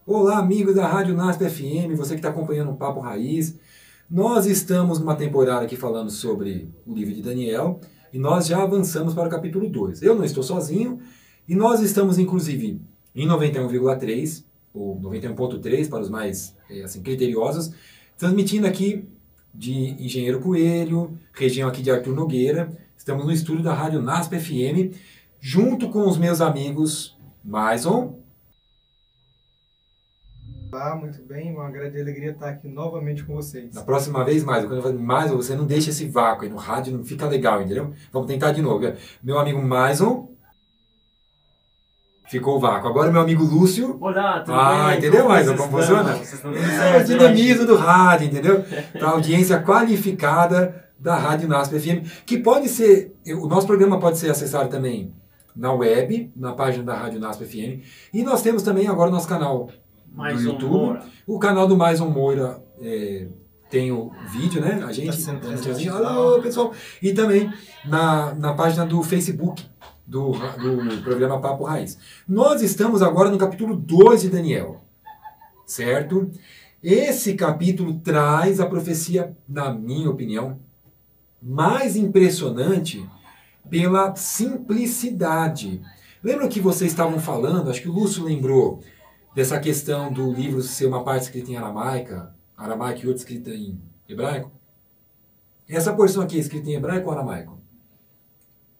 Olá, amigos da Rádio NASP FM, você que está acompanhando o Papo Raiz. Nós estamos numa temporada aqui falando sobre o livro de Daniel e nós já avançamos para o capítulo 2. Eu não estou sozinho e nós estamos, inclusive, em 91,3 ou 91,3 para os mais criteriosos, transmitindo aqui de Engenheiro Coelho, região aqui de Arthur Nogueira. Estamos no estúdio da Rádio NASP FM, junto com os meus amigos Maison. Muito bem, uma grande alegria estar aqui novamente com vocês. Na próxima vez, quando eu falo Maison, você não deixa esse vácuo aí no rádio, não fica legal, entendeu? Vamos tentar de novo. Meu amigo Maison, ficou o vácuo. Agora meu amigo Lúcio. Olá, tudo bem? Entendeu, Maison, como funciona? É o dinamismo do rádio, entendeu? Para a audiência qualificada da Rádio NASP FM, que pode ser, o nosso programa pode ser acessado também na web, na página da Rádio NASP FM, e nós temos também agora o nosso canal do YouTube. O canal do Maison Moura tem o vídeo, né? A gente, alô, pessoal. E também na página do Facebook do programa Papo Raiz. Nós estamos agora no capítulo 2 de Daniel, certo? Esse capítulo traz a profecia, na minha opinião, mais impressionante pela simplicidade. Lembra que vocês estavam falando, acho que o Lúcio lembrou, dessa questão do livro ser uma parte escrita em aramaico e outra escrita em hebraico? Essa porção aqui é escrita em hebraico ou aramaico?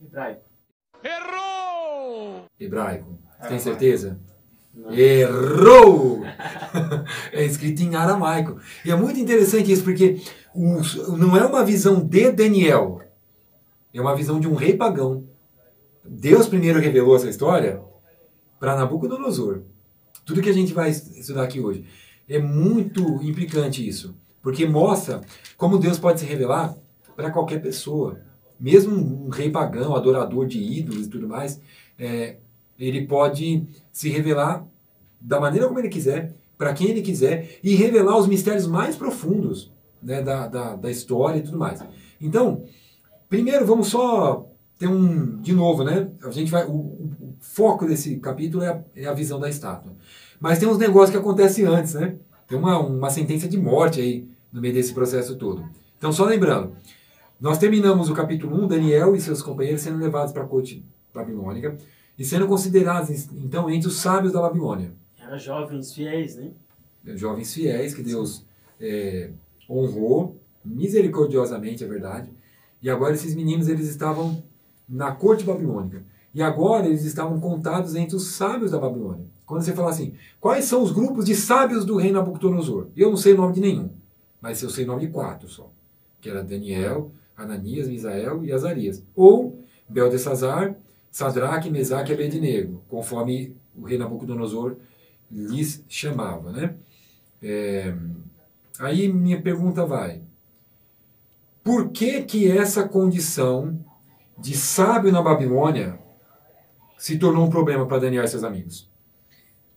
Hebraico. Errou! Hebraico. Você tem certeza? Não. Errou! É escrito em aramaico. E é muito interessante isso, porque não é uma visão de Daniel, é uma visão de um rei pagão. Deus primeiro revelou essa história para Nabucodonosor. Tudo que a gente vai estudar aqui hoje. É muito implicante isso. Porque mostra como Deus pode se revelar para qualquer pessoa. Mesmo um rei pagão, adorador de ídolos e tudo mais, ele pode se revelar da maneira como ele quiser, para quem ele quiser, e revelar os mistérios mais profundos, né, da história e tudo mais. Então, primeiro vamos só ter de novo, né? A gente vai... O foco desse capítulo é a visão da estátua. Mas tem uns negócios que acontecem antes, né? Tem uma sentença de morte aí no meio desse processo todo. Então, só lembrando, nós terminamos o capítulo 1, Daniel e seus companheiros sendo levados para a corte babilônica e sendo considerados, então, entre os sábios da Babilônia. Eram jovens fiéis, né? Jovens fiéis que Deus honrou misericordiosamente, é verdade. E agora esses meninos, eles estavam na corte babilônica. E agora eles estavam contados entre os sábios da Babilônia. Quando você fala assim, quais são os grupos de sábios do rei Nabucodonosor? Eu não sei o nome de nenhum, mas eu sei o nome de 4 só. Que era Daniel, Ananias, Misael e Azarias. Ou Beltesazar, Sadraque, Mesaque e Abednego, conforme o rei Nabucodonosor lhes chamava, né? Aí minha pergunta vai, por que essa condição de sábio na Babilônia se tornou um problema para Daniel e seus amigos?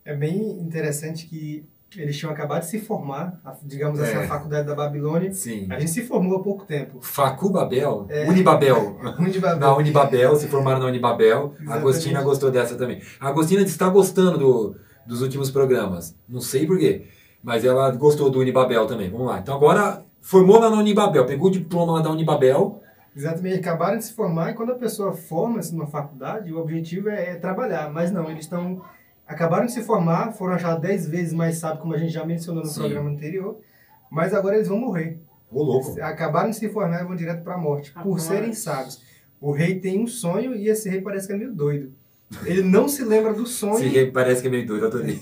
É bem interessante que eles tinham acabado de se formar, digamos assim, a faculdade da Babilônia. Sim. A gente se formou há pouco tempo. Facubabel? Unibabel. Unibabel. Na Unibabel, se formaram na Unibabel. A Agostina gostou dessa também. A Agostina está gostando dos últimos programas. Não sei porquê, mas ela gostou do Unibabel também. Vamos lá. Então agora formou lá na Unibabel, pegou o diploma lá da Unibabel. Exatamente, acabaram de se formar e quando a pessoa forma-se numa faculdade, o objetivo é trabalhar. Mas não, eles acabaram de se formar, foram achados 10 vezes mais sábios, como a gente já mencionou no programa anterior, mas agora eles vão morrer. Ô, louco. Acabaram de se formar e vão direto para a morte, por serem sábios. O rei tem um sonho e esse rei parece que é meio doido. Ele não se lembra do sonho. Esse rei parece que é meio doido, eu adorei.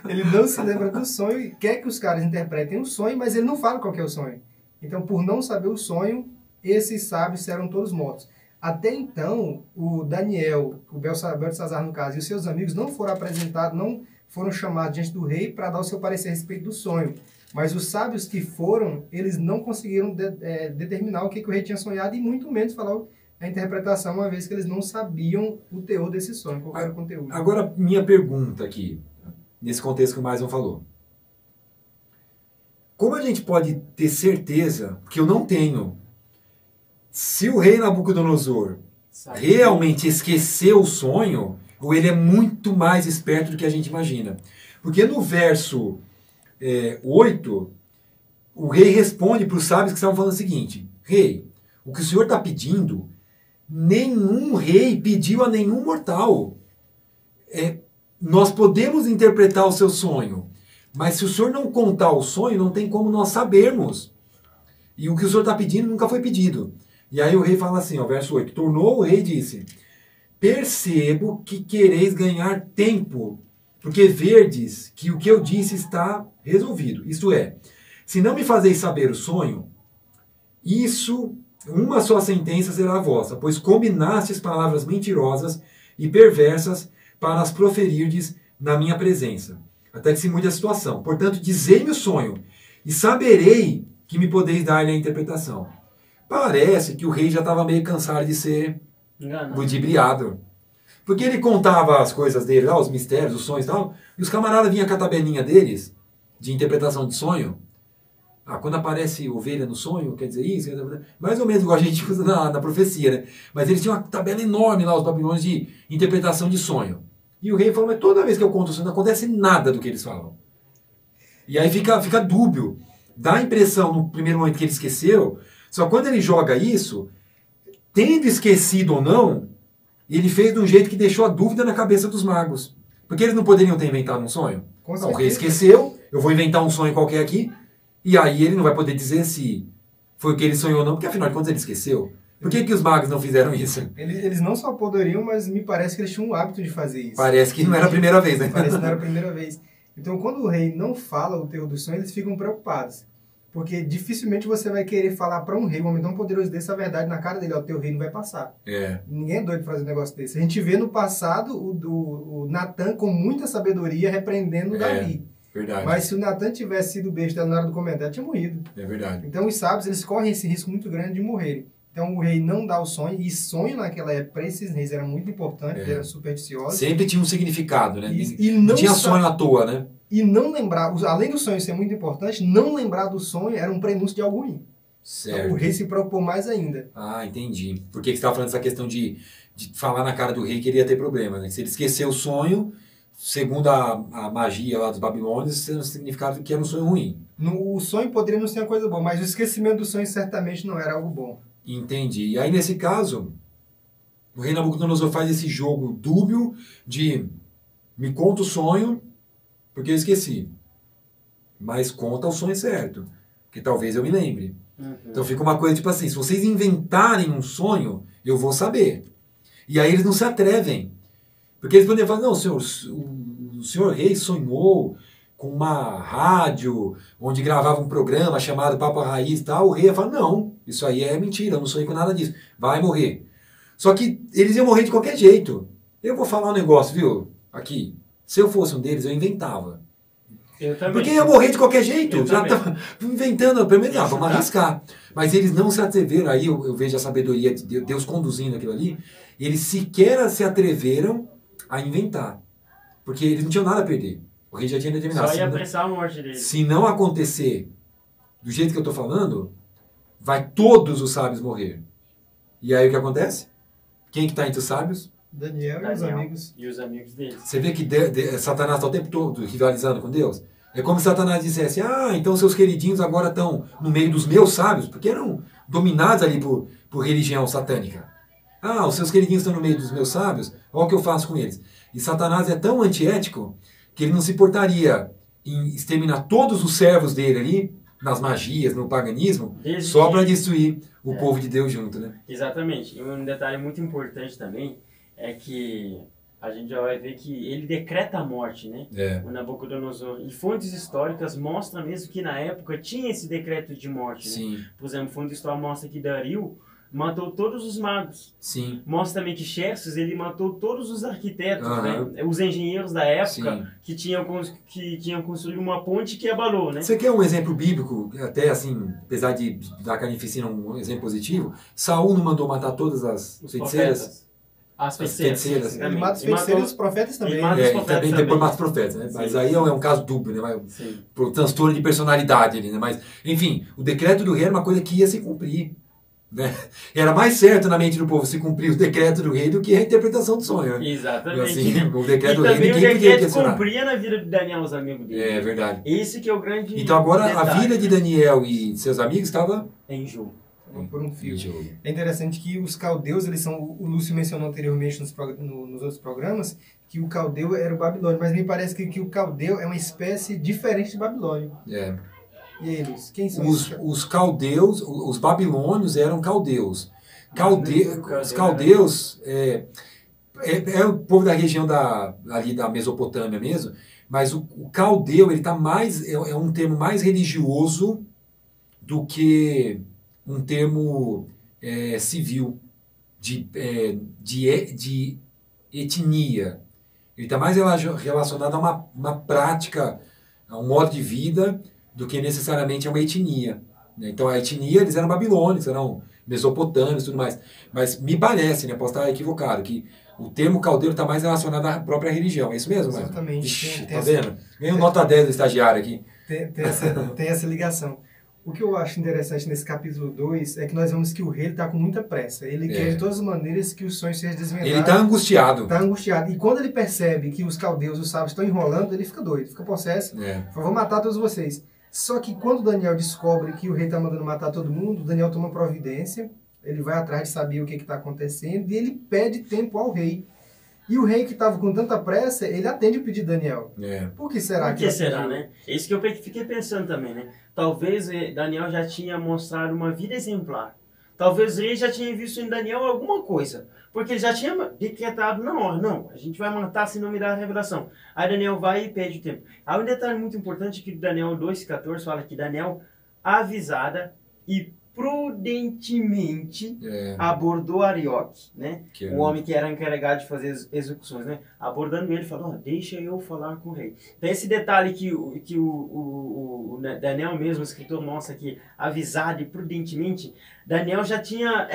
Ele não se lembra do sonho e quer que os caras interpretem o sonho, mas ele não fala qual que é o sonho. Então, por não saber o sonho, esses sábios serão todos mortos. Até então, o Daniel, o Beltesazar no caso, e os seus amigos não foram apresentados, não foram chamados diante do rei para dar o seu parecer a respeito do sonho. Mas os sábios que foram, eles não conseguiram determinar o que o rei tinha sonhado e muito menos falar a interpretação, uma vez que eles não sabiam o teor desse sonho, qual era o conteúdo. Agora, minha pergunta aqui, nesse contexto que o Maison falou. Como a gente pode ter certeza, que eu não tenho, se o rei Nabucodonosor realmente esqueceu o sonho, ou ele é muito mais esperto do que a gente imagina? Porque no verso 8, o rei responde para os sábios que estavam falando o seguinte: rei, o que o senhor está pedindo, nenhum rei pediu a nenhum mortal. Nós podemos interpretar o seu sonho, mas se o senhor não contar o sonho, não tem como nós sabermos. E o que o senhor está pedindo nunca foi pedido. E aí o rei fala assim, ó, verso 8, tornou o rei e disse: percebo que quereis ganhar tempo, porque verdes que o que eu disse está resolvido. Isto é, se não me fazeis saber o sonho, uma só sentença será vossa, pois combinastes palavras mentirosas e perversas para as proferirdes na minha presença, até que se mude a situação. Portanto, dizei-me o sonho, e saberei que me podeis dar-lhe a interpretação. Parece que o rei já estava meio cansado de ser ludibriado. Porque ele contava as coisas dele lá, os mistérios, os sonhos e tal, e os camaradas vinham com a tabelinha deles, de interpretação de sonho. Quando aparece ovelha no sonho, quer dizer isso, mais ou menos igual a gente usa na profecia, né? Mas eles tinham uma tabela enorme lá, os babilônios, de interpretação de sonho. E o rei falou, mas toda vez que eu conto o sonho, não acontece nada do que eles falam. E aí fica dúbio. Dá a impressão, no primeiro momento, que ele esqueceu, só quando ele joga isso, tendo esquecido ou não, ele fez de um jeito que deixou a dúvida na cabeça dos magos. Porque eles não poderiam ter inventado um sonho. Não, o rei esqueceu, eu vou inventar um sonho qualquer aqui, e aí ele não vai poder dizer se foi o que ele sonhou ou não, porque afinal de contas ele esqueceu. Por que os magos não fizeram isso? Eles não só poderiam, mas me parece que eles tinham o hábito de fazer isso. Parece que não era a primeira vez, né? Parece que não era a primeira vez. Então, quando o rei não fala o teor do sonho, eles ficam preocupados. Porque dificilmente você vai querer falar para um rei, um homem tão poderoso desse, a verdade na cara dele. O teu rei não vai passar. Ninguém é doido para fazer um negócio desse. A gente vê no passado o Natan com muita sabedoria repreendendo Davi. Verdade. Mas se o Natan tivesse sido besta na hora do comentário, tinha morrido. É verdade. Então os sábios, eles correm esse risco muito grande de morrerem. Então o rei não dá o sonho, e sonho naquela época para esses reis era muito importante, eles eram supersticiosos. Sempre tinha um significado, né? E não tinha sonho à toa, né? E não lembrar, além do sonho ser muito importante, não lembrar do sonho era um prenúncio de algo ruim. Certo. Então, o rei se preocupou mais ainda. Entendi. Por que você estava falando dessa questão de falar na cara do rei que ele ia ter problema, né? Se ele esquecer o sonho, segundo a magia lá dos babilônios, significava que era um sonho ruim. O sonho poderia não ser uma coisa boa, mas o esquecimento do sonho certamente não era algo bom. Entendi. E aí, nesse caso, o rei Nabucodonosor faz esse jogo dúbio de me conta o sonho, porque eu esqueci. Mas conta o sonho certo, que talvez eu me lembre. Então fica uma coisa tipo assim, se vocês inventarem um sonho, eu vou saber. E aí eles não se atrevem. Porque eles podem falar, não, o senhor rei sonhou com uma rádio, onde gravava um programa chamado Papo Raiz e tal. O rei ia falar, não, isso aí é mentira, eu não sonhei com nada disso. Vai morrer. Só que eles iam morrer de qualquer jeito. Eu vou falar um negócio, viu? Aqui. Se eu fosse um deles, eu inventava. Eu também. Porque ia morrer de qualquer jeito. Já estava inventando, pelo menos, vamos arriscar. Mas eles não se atreveram, aí eu vejo a sabedoria de Deus conduzindo aquilo ali, eles sequer se atreveram a inventar. Porque eles não tinham nada a perder. O rei já tinha determinado. Só ia apressar a morte dele. Se não acontecer do jeito que eu estou falando, vai todos os sábios morrer. E aí o que acontece? Quem que está entre os sábios? Daniel e os amigos. E os amigos dele. Você vê que Satanás está o tempo todo rivalizando com Deus? É como se Satanás dissesse, então seus queridinhos agora estão no meio dos meus sábios, porque eram dominados ali por religião satânica. Os seus queridinhos estão no meio dos meus sábios, olha o que eu faço com eles. E Satanás é tão antiético que ele não se importaria em exterminar todos os servos dele ali, nas magias, no paganismo, só para destruir o povo de Deus junto, né? Exatamente. E um detalhe muito importante também é que a gente já vai ver que ele decreta a morte, né? O Nabucodonosor. E fontes históricas mostram mesmo que na época tinha esse decreto de morte, né? Por exemplo, fonte histórica mostra que Dario matou todos os magos. Mostra também que Xerxes, ele matou todos os arquitetos, né? Os engenheiros da época que tinham construído uma ponte que abalou, né? Você quer um exemplo bíblico, até assim, apesar de da carnificina um exemplo positivo? Saul não mandou matar todas as feiticeiras? As feiticeiras. Ele mata os feiticeiros e os profetas também. E também depois mata os profetas, né? Mas aí é um caso dúbio, né? Por transtorno de personalidade ali, né? Mas, enfim, o decreto do rei era uma coisa que ia se cumprir. Né? Era mais certo na mente do povo se cumprir o decreto do rei do que a interpretação do sonho. Né? Exatamente. Assim, o decreto do rei, ninguém podia questionar. O decreto cumpria na vida de Daniel, os amigos dele. É verdade. Esse que é o grande Então agora detalhe. a vida de Daniel e seus amigos estava em jogo. Por um fio. É interessante que os caldeus, eles são, o Lúcio mencionou anteriormente nos outros programas, que o caldeu era o Babilônio, mas me parece que o caldeu é uma espécie diferente de Babilônio. É. E aí, Lúcio, quem são os caldeus, os babilônios eram caldeus. Os caldeus é o povo da região ali da Mesopotâmia mesmo, mas o caldeu ele tá mais, é um termo mais religioso do que um termo civil, de etnia. Ele está mais relacionado a uma prática, a um modo de vida, do que necessariamente a uma etnia. Então a etnia, eles eram babilônicos, eram mesopotâmios e tudo mais. Mas me parece, né, posso estar equivocado, que o termo caldeiro está mais relacionado à própria religião. É isso mesmo? Exatamente. Ixi, tá vendo? Ganhei nota 10 do estagiário aqui. Tem essa ligação. O que eu acho interessante nesse capítulo 2 é que nós vemos que o rei está com muita pressa. Ele quer de todas as maneiras que o sonho seja desvendado. Ele está angustiado. Está angustiado. E quando ele percebe que os caldeus, os sábios, estão enrolando, ele fica doido, fica possesso. Fala, vou matar todos vocês. Só que quando Daniel descobre que o rei está mandando matar todo mundo, Daniel toma providência, ele vai atrás de saber o que está acontecendo e ele pede tempo ao rei. E o rei que estava com tanta pressa, ele atende o pedido de Daniel. Por que será? Por que será, né? É isso que eu fiquei pensando também, né? Talvez Daniel já tinha mostrado uma vida exemplar. Talvez o rei já tinha visto em Daniel alguma coisa. Porque ele já tinha decretado na hora. Não, a gente vai matar se não me dar a revelação. Aí Daniel vai e pede o tempo. Há um detalhe muito importante que Daniel 2,14 fala que Daniel, avisada e prudentemente abordou Arioque, né? O homem que era encarregado de fazer as execuções, né? Abordando ele, falou, deixa eu falar com o rei. Então esse detalhe que o Daniel mesmo, o escritor, mostra aqui, avisado e prudentemente, Daniel já tinha...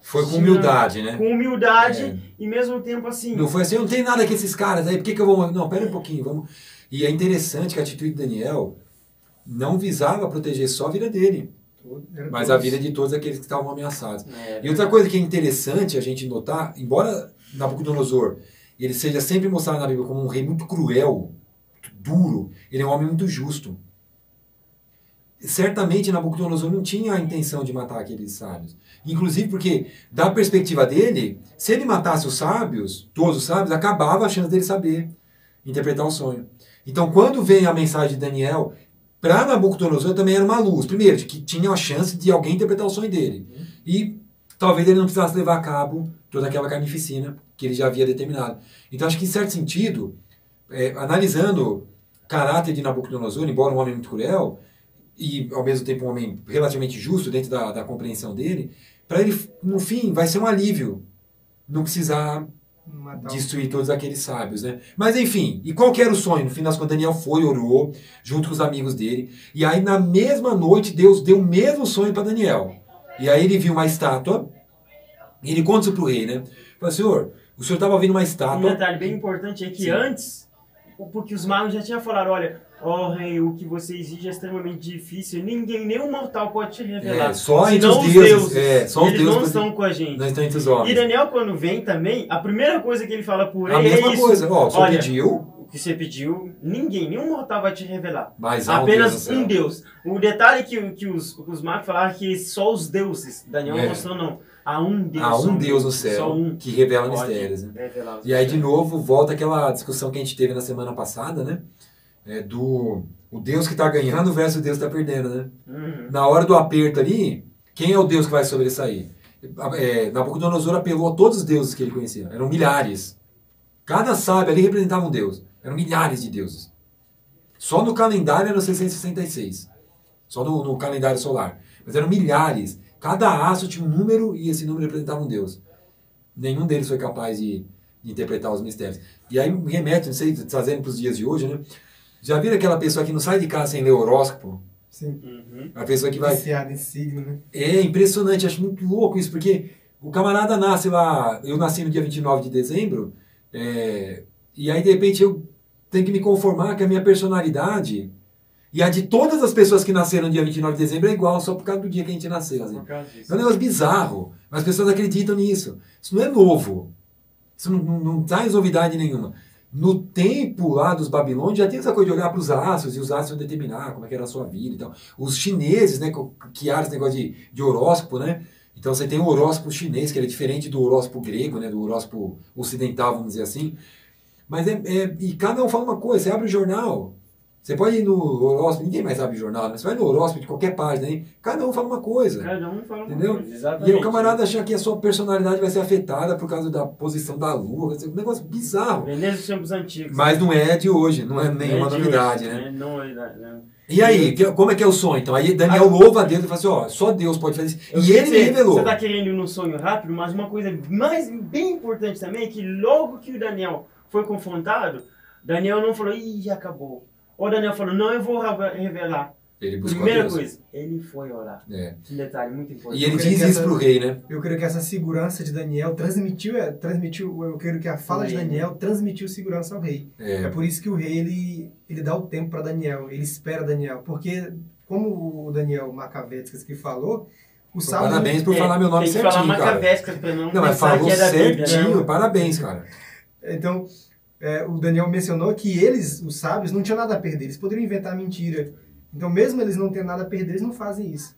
foi com humildade, né? Com humildade e mesmo tempo assim... Não foi assim, não tem nada com esses caras aí, por que eu vou... Não, pera um pouquinho, vamos... E é interessante que a atitude de Daniel não visava proteger só a vida dele, mas a vida de todos aqueles que estavam ameaçados. E outra coisa que é interessante a gente notar, embora Nabucodonosor ele seja sempre mostrado na Bíblia como um rei muito cruel, muito duro, ele é um homem muito justo. Certamente Nabucodonosor não tinha a intenção de matar aqueles sábios. Inclusive porque, da perspectiva dele, se ele matasse os sábios, todos os sábios, acabava a chance dele saber interpretar o sonho. Então quando vem a mensagem de Daniel... Para Nabucodonosor também era uma luz. Primeiro, de que tinha a chance de alguém interpretar o sonho dele. E talvez ele não precisasse levar a cabo toda aquela carnificina que ele já havia determinado. Então acho que, em certo sentido, analisando o caráter de Nabucodonosor, embora um homem muito cruel, e ao mesmo tempo um homem relativamente justo dentro da compreensão dele, para ele, no fim, vai ser um alívio não precisar... destruir todos aqueles sábios, né? Mas enfim, e qual que era o sonho? No fim das contas, Daniel foi, orou, junto com os amigos dele, e aí na mesma noite Deus deu o mesmo sonho para Daniel. E aí ele viu uma estátua, e ele conta isso para o rei, né? Falou, senhor, o senhor estava vendo uma estátua... Um detalhe bem importante é que antes, porque os magos já tinham falado, olha, rei, o que você exige é extremamente difícil, nenhum mortal pode te revelar. Só entre os deuses. Só os eles deuses não estão com a gente. Não estão entre os homens. E Daniel, quando vem também, a primeira coisa que ele fala por ele é isso. A mesma coisa. Ó, o senhor olha, pediu... O que você pediu, nenhum mortal vai te revelar. Mas apenas um Deus. O detalhe que os magos falaram que só os deuses. Daniel não mostrou, não. Há um Deus. Há um Deus no céu que revela mistérios. Né? E aí, de novo, volta aquela discussão que a gente teve na semana passada, né? O Deus que está ganhando versus o Deus que está perdendo, né? Na hora do aperto ali, quem é o Deus que vai sobressair? Nabucodonosor apelou a todos os deuses que ele conhecia. Eram milhares. Cada sábio ali representava um Deus. Eram milhares de deuses. Só no calendário eram 666. Só no calendário solar. Mas eram milhares. Cada astro tinha um número e esse número representava um Deus. Nenhum deles foi capaz de interpretar os mistérios. E aí remete, não sei, trazendo para os dias de hoje, né? Já viram aquela pessoa que não sai de casa sem ler horóscopo? Sim. A pessoa que vai... Viciada em signo, né? É impressionante, acho muito louco isso, porque o camarada nasce lá... Eu nasci no dia 29 de dezembro, e aí de repente eu tenho que me conformar que a minha personalidade E a de todas as pessoas que nasceram no dia 29 de dezembro é igual, só por causa do dia que a gente nasceu. Assim. É um negócio bizarro, mas as pessoas acreditam nisso. Isso não é novo. Isso não traz novidade nenhuma. No tempo lá dos babilônios, já tinha essa coisa de olhar para os astros, e os astros iam determinar como é que era a sua vida e tal. Os chineses, né, que criaram esse negócio de horóscopo, né? Então você tem o horóscopo chinês, que ele é diferente do horóscopo grego, né, do horóscopo ocidental, vamos dizer assim. Mas e cada um fala uma coisa, você abre o jornal, você pode ir no horóscopo, ninguém mais abre o jornal, mas você vai no horóscopo de qualquer página aí, cada um fala uma coisa. Cada um fala entendeu? uma coisa, exatamente. E aí o camarada achar que a sua personalidade vai ser afetada por causa da posição da lua, um negócio bizarro. Desde os tempos antigos. Mas não é de hoje, não é nenhuma novidade, hoje, né? Não é, não. E aí, como é que é o sonho? Então, aí Daniel louva a Deus e fala assim, ó, só Deus pode fazer isso. E ele me revelou. Você está querendo ir num sonho rápido, mas uma coisa bem importante também é que logo que o Daniel foi confrontado, Daniel não falou, ih, acabou. Ou Daniel falou, não, eu vou revelar. Ele buscou Primeira Deus. coisa, ele foi orar. Um detalhe muito importante. E ele diz isso pro rei, né? Eu creio que essa segurança de Daniel transmitiu, eu creio que a fala de Daniel transmitiu segurança ao rei. É por isso que o rei, ele dá o tempo para Daniel, ele espera Daniel. Porque, como o Daniel Macavéticas que falou, o sábado... Parabéns por falar meu nome certinho, cara. Tem que falar Macavéticas para não mas falou que é da certinho, Bíblia, parabéns, cara. Então... o Daniel mencionou que eles, os sábios, não tinham nada a perder. Eles poderiam inventar mentira. Então, mesmo eles não tendo nada a perder, eles não fazem isso.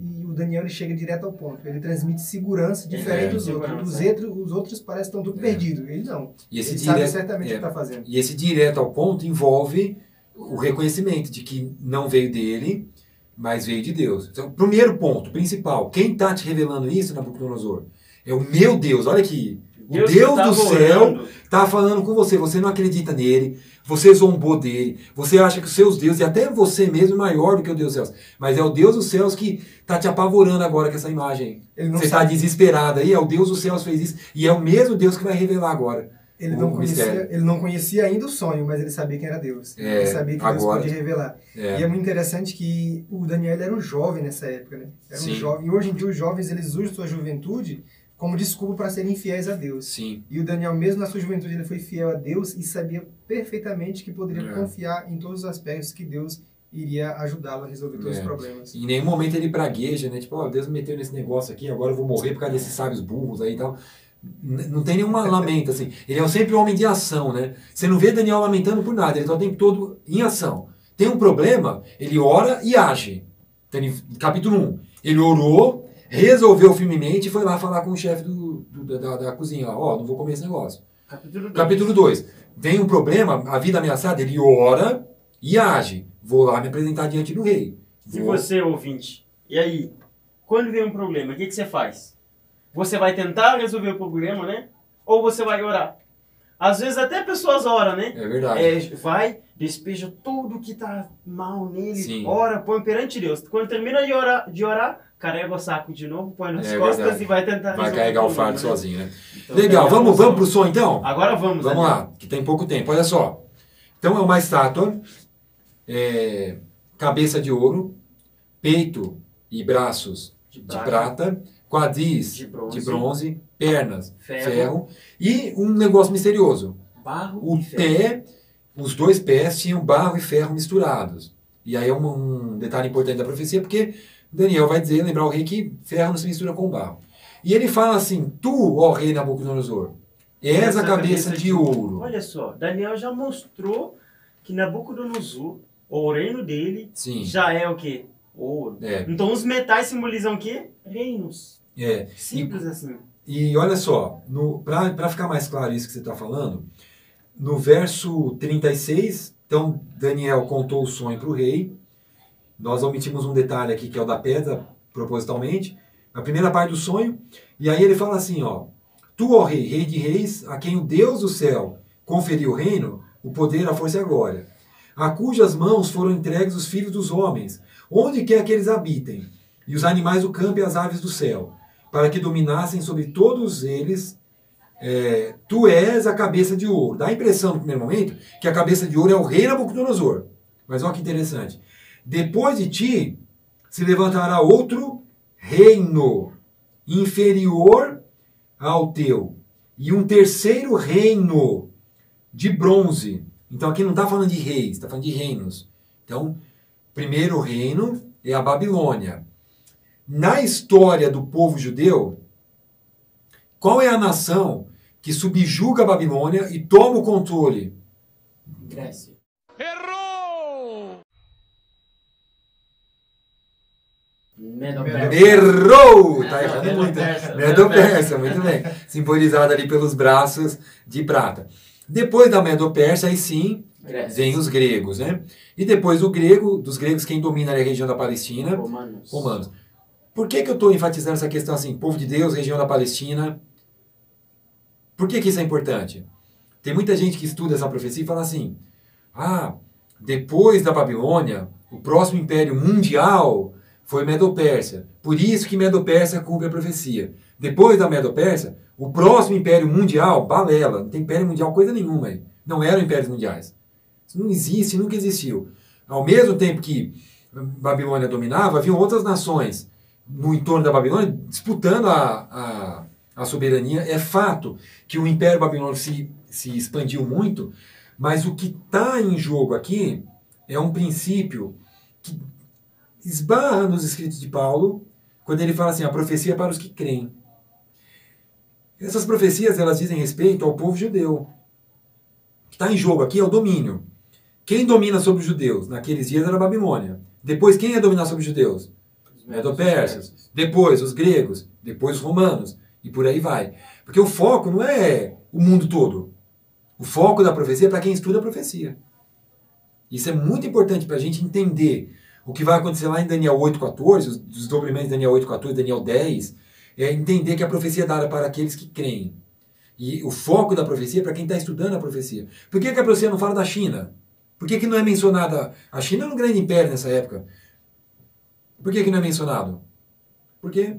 E o Daniel ele chega direto ao ponto. Ele transmite segurança diferente dos outros. Os outros parecem que estão tudo perdidos. Ele não. Ele sabe certamente o que está fazendo. E esse direto ao ponto envolve o reconhecimento de que não veio dele, mas veio de Deus. Então, primeiro ponto, principal. Quem está te revelando isso, Nabucodonosor? É o meu Deus. Olha aqui. O Deus do céu está falando com você. Você não acredita nele. Você zombou dele. Você acha que os seus deuses, e até você mesmo, é maior do que o Deus dos céus. Mas é o Deus dos céus que está te apavorando agora com essa imagem. Você está desesperado aí. É o Deus dos céus que fez isso. E é o mesmo Deus que vai revelar agora. Ele não conhecia ainda o sonho, mas ele sabia quem era Deus. Ele sabia que Deus podia revelar. E é muito interessante que o Daniel era um jovem nessa época. Né? Era um jovem. E hoje em dia os jovens eles usam sua juventude como desculpa para serem infiéis a Deus. Sim. E o Daniel, mesmo na sua juventude, ele foi fiel a Deus e sabia perfeitamente que poderia confiar em todos os aspectos que Deus iria ajudá-lo a resolver todos os problemas. Em nenhum momento ele pragueja, né? Tipo, ó, Deus me meteu nesse negócio aqui, agora eu vou morrer por causa desses sábios burros aí e tal. Não tem nenhuma lamenta, assim. Ele é sempre um homem de ação, né? Você não vê Daniel lamentando por nada, ele está o tempo todo em ação. Tem um problema, ele ora e age. Então, capítulo 1, ele orou, resolveu firmemente e foi lá falar com o chefe da cozinha. Ó, não vou comer esse negócio. Capítulo 2. Vem um problema, a vida ameaçada, ele ora e age. Vou lá me apresentar diante do rei. E você, ouvinte, e aí? Quando vem um problema, o que você faz? Você vai tentar resolver o problema, né? Ou você vai orar? Às vezes até pessoas oram, né? É verdade. Vai, despeja tudo que tá mal nele, Sim. ora, põe perante Deus. Quando termina de orar, carrega o saco de novo, põe nas costas verdade. E vai tentar vai carregar o fardo sozinho, né? Então, legal, vamos pro som então? Agora vamos lá, que tem pouco tempo, olha só. Então é uma estátua, cabeça de ouro, peito e braços de prata, quadris de bronze, pernas, ferro e um negócio misterioso. Barro Os dois pés tinham barro e ferro misturados. E aí é um detalhe importante da profecia, porque Daniel vai dizer, lembrar o rei que ferro não se mistura com barro. E ele fala assim, tu, ó rei Nabucodonosor, és a cabeça de ouro. Olha só, Daniel já mostrou que Nabucodonosor, o reino dele, já é o quê? Ouro. Então os metais simbolizam o quê? Reinos. Simples assim. E olha só, para ficar mais claro isso que você está falando, no verso 36, então Daniel contou o sonho para o rei. Nós omitimos um detalhe aqui que é o da pedra, propositalmente. A primeira parte do sonho. E aí ele fala assim, ó. Tu, ó rei, rei de reis, a quem o Deus do céu conferiu o reino, o poder, a força e a glória. A cujas mãos foram entregues os filhos dos homens, onde quer que eles habitem, e os animais do campo e as aves do céu, para que dominassem sobre todos eles. Tu és a cabeça de ouro. Dá a impressão, no primeiro momento, que a cabeça de ouro é o rei Nabucodonosor. Mas olha que interessante. Depois de ti, se levantará outro reino inferior ao teu, e um terceiro reino de bronze. Então aqui não está falando de reis, está falando de reinos. Então, primeiro reino é a Babilônia. Na história do povo judeu, qual é a nação que subjuga a Babilônia e toma o controle? Grécia. Errou! Errou! Tá errando muito. Medo-Persa, muito bem. Simbolizada ali pelos braços de prata. Depois da Medo-Persa, aí sim, vem os gregos, né? E depois dos gregos, quem domina ali a região da Palestina? Romanos. Por que eu estou enfatizando essa questão assim, povo de Deus, região da Palestina? Por que isso é importante? Tem muita gente que estuda essa profecia e fala assim, depois da Babilônia, o próximo império mundial foi Medo-Pérsia. Por isso que Medo-Pérsia cumpre a profecia. Depois da Medo-Pérsia, o próximo império mundial, balela, não tem império mundial coisa nenhuma aí. Não eram impérios mundiais. Isso não existe, nunca existiu. Ao mesmo tempo que Babilônia dominava, haviam outras nações no entorno da Babilônia disputando a soberania. É fato que o Império Babilônico se expandiu muito, mas o que está em jogo aqui é um princípio que esbarra nos escritos de Paulo, quando ele fala assim, a profecia é para os que creem. Essas profecias, elas dizem respeito ao povo judeu. O que está em jogo aqui é o domínio. Quem domina sobre os judeus? Naqueles dias era a Babilônia. Depois, quem ia dominar sobre os judeus? Os medo-persas. Depois, os gregos. Depois, os romanos. E por aí vai. Porque o foco não é o mundo todo. O foco da profecia é para quem estuda a profecia. Isso é muito importante para a gente entender o que vai acontecer lá em Daniel 8,14, os desdobramentos de Daniel 8,14, Daniel 10, é entender que a profecia é dada para aqueles que creem. E o foco da profecia é para quem está estudando a profecia. Por que a profecia não fala da China? Por que não é mencionada? A China era um grande império nessa época. Por que não é mencionado? Porque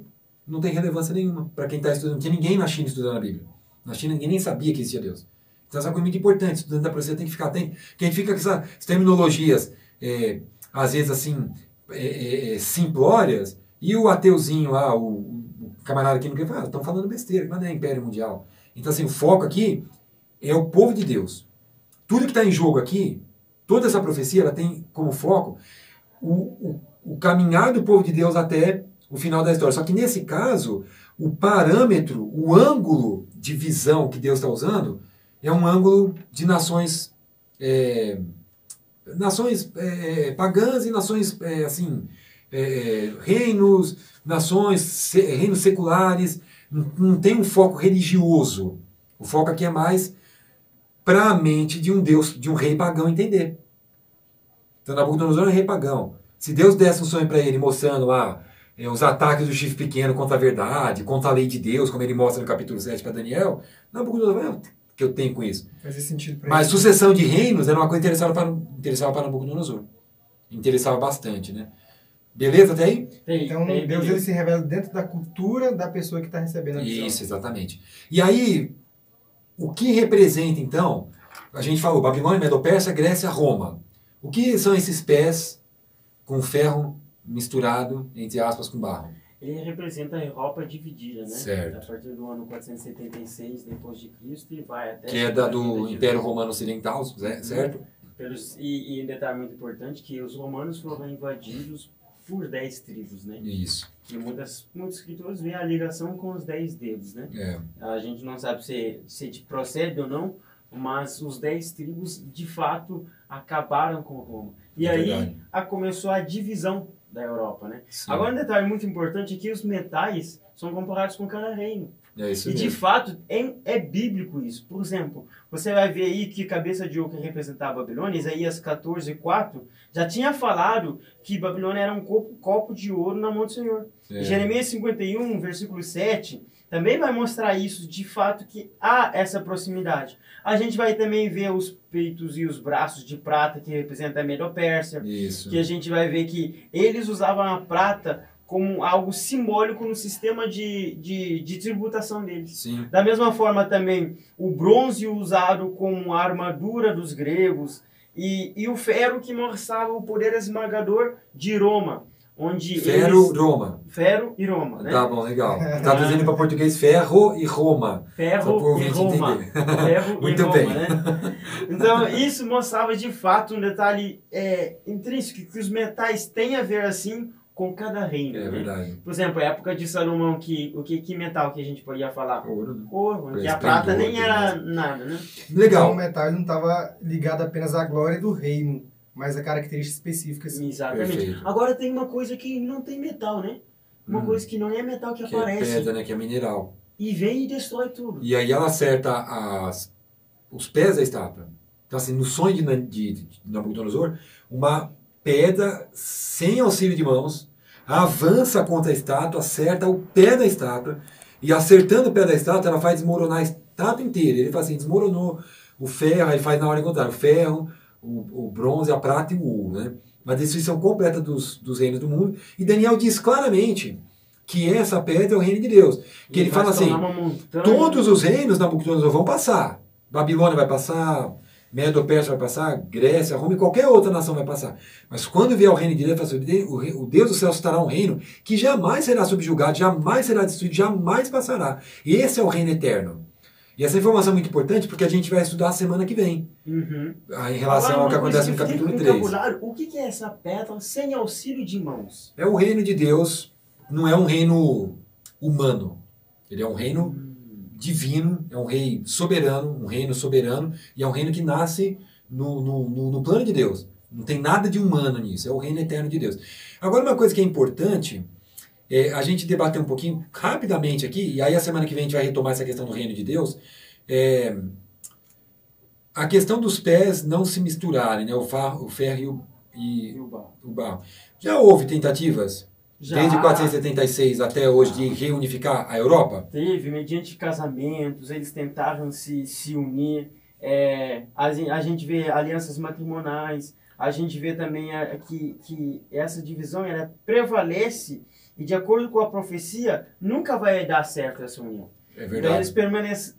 não tem relevância nenhuma para quem está estudando. Não tinha ninguém na China estudando a Bíblia. Na China ninguém nem sabia que existia Deus. Então essa coisa é muito importante. Estudando a profecia tem que ficar atento. Quem fica com essas terminologias, às vezes assim, simplórias, e o ateuzinho lá, o camarada que não quer falar, estão falando besteira, mas não é Império Mundial. Então assim, o foco aqui é o povo de Deus. Tudo que está em jogo aqui, toda essa profecia, ela tem como foco o caminhar do povo de Deus até o final da história. Só que nesse caso, o parâmetro, o ângulo de visão que Deus está usando é um ângulo de nações pagãs e nações reinos, reinos seculares. Não tem um foco religioso. O foco aqui é mais para a mente de um Deus, de um rei pagão entender. Então Nabucodonosor é um rei pagão. Se Deus desse um sonho para ele mostrando lá os ataques do chifre pequeno contra a verdade, contra a lei de Deus, como ele mostra no capítulo 7 para Daniel, Nabucodonosor, que eu tenho com isso? Faz sentido para Mas ele. sucessão de reinos era uma coisa interessava para Nabucodonosor. Interessava bastante, né? Beleza até aí? Então Deus ele se revela dentro da cultura da pessoa que está recebendo a visão. Isso, exatamente. E aí, o que representa então? A gente falou Babilônia, Medo-Pérsia, Grécia, Roma. O que são esses pés com ferro misturado, entre aspas, com barro? Ele representa a Europa dividida, né? Certo. A partir do ano 476 depois de Cristo e vai até... Queda do Império Romano Ocidental, certo? E um detalhe muito importante, que os romanos foram invadidos por 10 tribos, né? Isso. E muitos escritores veem a ligação com os 10 dedos, né? A gente não sabe se procede ou não, mas os 10 tribos, de fato, acabaram com Roma. E aí começou a divisão da Europa, né? Sim. Agora, um detalhe muito importante é que os metais são comparados com cada reino. É isso e mesmo. de fato, é bíblico isso. Por exemplo, você vai ver aí que cabeça de ouro que representava a Babilônia, Isaías 14:4, já tinha falado que Babilônia era um copo de ouro na mão do Senhor. Jeremias 51, versículo 7, também vai mostrar isso, de fato, que há essa proximidade. A gente vai também ver os peitos e os braços de prata, que representa a Medo-Pérsia. Isso. Que a gente vai ver que eles usavam a prata como algo simbólico no sistema de tributação deles. Sim. Da mesma forma também, o bronze usado como a armadura dos gregos e o ferro que mostrava o poder esmagador de Roma. onde Roma. Ferro e Roma, né? Tá bom, legal. Traduzindo para português, ferro e Roma. Ferro e Roma. Ferro Muito e Roma, bem. né? Então, isso mostrava de fato um detalhe intrínseco, que os metais têm a ver, assim, com cada reino. É verdade. Por exemplo, a época de Salomão, que metal que a gente podia falar? Ouro, né? Ouro, que a prata nem era nada, né? Legal. Então, o metal não estava ligado apenas à glória do reino, mas a características específicas. Exatamente. Perfeito. Agora tem uma coisa que não tem metal, né? Uma coisa que não é metal que aparece. É pedra, né? Que é mineral. E vem e destrói tudo. E aí ela acerta os pés da estátua. Então, assim, no sonho de Nabucodonosor, uma pedra sem auxílio de mãos avança contra a estátua, acerta o pé da estátua, e acertando o pé da estátua, ela faz desmoronar a estátua inteira. Ele fala assim, desmoronou o ferro, aí faz na hora contrária, o ferro, o bronze, a prata e o ouro, né? Uma destruição completa dos reinos do mundo. E Daniel diz claramente que essa pedra é o reino de Deus. Que ele fala assim, todos os reinos Nabucodonosor vão passar. Babilônia vai passar, Medo-Persa vai passar, Grécia, Roma e qualquer outra nação vai passar. Mas quando vier o reino de Deus, o Deus do céu estará um reino que jamais será subjugado, jamais será destruído, jamais passará. Esse é o reino eterno. E essa informação é muito importante porque a gente vai estudar a semana que vem. Em relação ao que acontece no capítulo 3. O que é essa pedra sem auxílio de mãos? É o reino de Deus, não é um reino humano. Ele é um reino divino, é um rei soberano, um reino soberano, e é um reino que nasce no plano de Deus. Não tem nada de humano nisso, é o reino eterno de Deus. Agora, uma coisa que é importante a gente debater um pouquinho rapidamente aqui, e aí a semana que vem a gente vai retomar essa questão do reino de Deus, a questão dos pés não se misturarem, né? O ferro e o barro. Já houve tentativas? Desde 476 até hoje de reunificar a Europa? Teve, mediante casamentos, eles tentaram se unir. A gente vê alianças matrimoniais, a gente vê também que essa divisão ela prevalece e, de acordo com a profecia, nunca vai dar certo essa união. É verdade. Então eles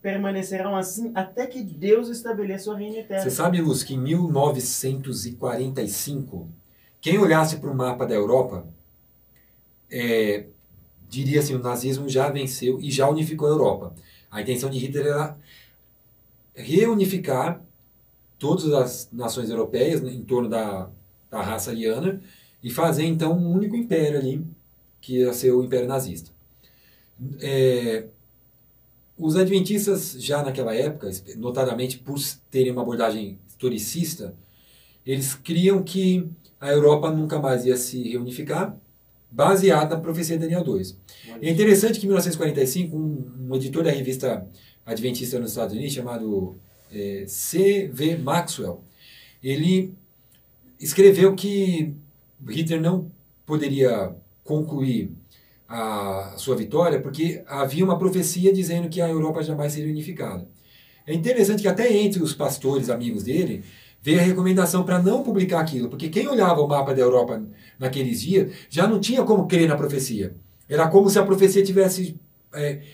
permanecerão assim até que Deus estabeleça o reino eterno. Você sabe, Luz, que em 1945, quem olhasse para o mapa da Europa diria assim, o nazismo já venceu e já unificou a Europa. A intenção de Hitler era reunificar todas as nações europeias em torno da raça ariana e fazer então um único império ali, que ia ser o Império Nazista. Os adventistas já naquela época, notadamente por terem uma abordagem historicista, eles criam que a Europa nunca mais ia se reunificar, baseado na profecia de Daniel 2. É interessante que em 1945, um editor da revista adventista nos Estados Unidos, chamado C.V. Maxwell, ele escreveu que Hitler não poderia concluir a sua vitória porque havia uma profecia dizendo que a Europa jamais seria unificada. É interessante que até entre os pastores amigos dele, veio a recomendação para não publicar aquilo, porque quem olhava o mapa da Europa naqueles dias já não tinha como crer na profecia. Era como se a profecia tivesse...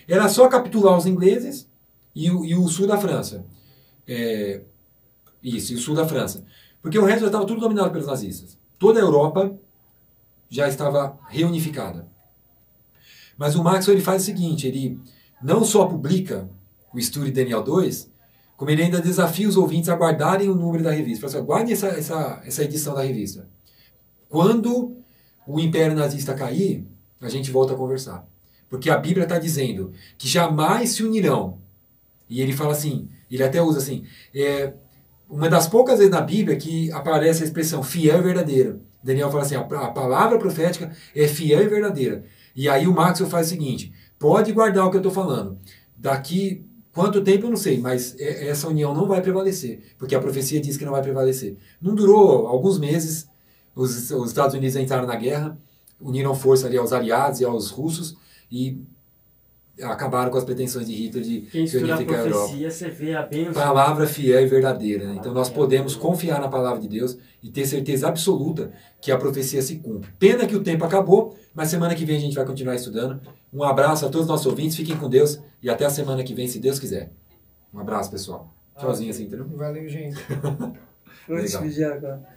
era só capitular os ingleses e o sul da França. Isso, e o sul da França. Porque o resto já estava tudo dominado pelos nazistas. Toda a Europa já estava reunificada. Mas o Maxwell ele faz o seguinte, ele não só publica o estudo de Daniel 2, como ele ainda desafia os ouvintes a guardarem o número da revista. Fala assim, guardem essa edição da revista. Quando o Império Nazista cair, a gente volta a conversar. Porque a Bíblia está dizendo que jamais se unirão. E ele fala assim, ele até usa assim, uma das poucas vezes na Bíblia que aparece a expressão fiel e verdadeira. Daniel fala assim, a palavra profética é fiel e verdadeira. E aí o Maxwell faz o seguinte, pode guardar o que eu estou falando. Daqui... quanto tempo eu não sei, mas essa união não vai prevalecer, porque a profecia diz que não vai prevalecer. Não durou alguns meses, os Estados Unidos entraram na guerra, uniram força ali aos aliados e aos russos e acabaram com as pretensões de Hitler de unificar a Europa. Você vê a bênção. Palavra fiel e verdadeira. Né? Então nós podemos confiar na palavra de Deus e ter certeza absoluta que a profecia se cumpre. Pena que o tempo acabou, mas semana que vem a gente vai continuar estudando. Um abraço a todos os nossos ouvintes, fiquem com Deus e até a semana que vem, se Deus quiser. Um abraço, pessoal. Tchauzinho assim, entendeu? Valeu, gente. Vou despedir agora.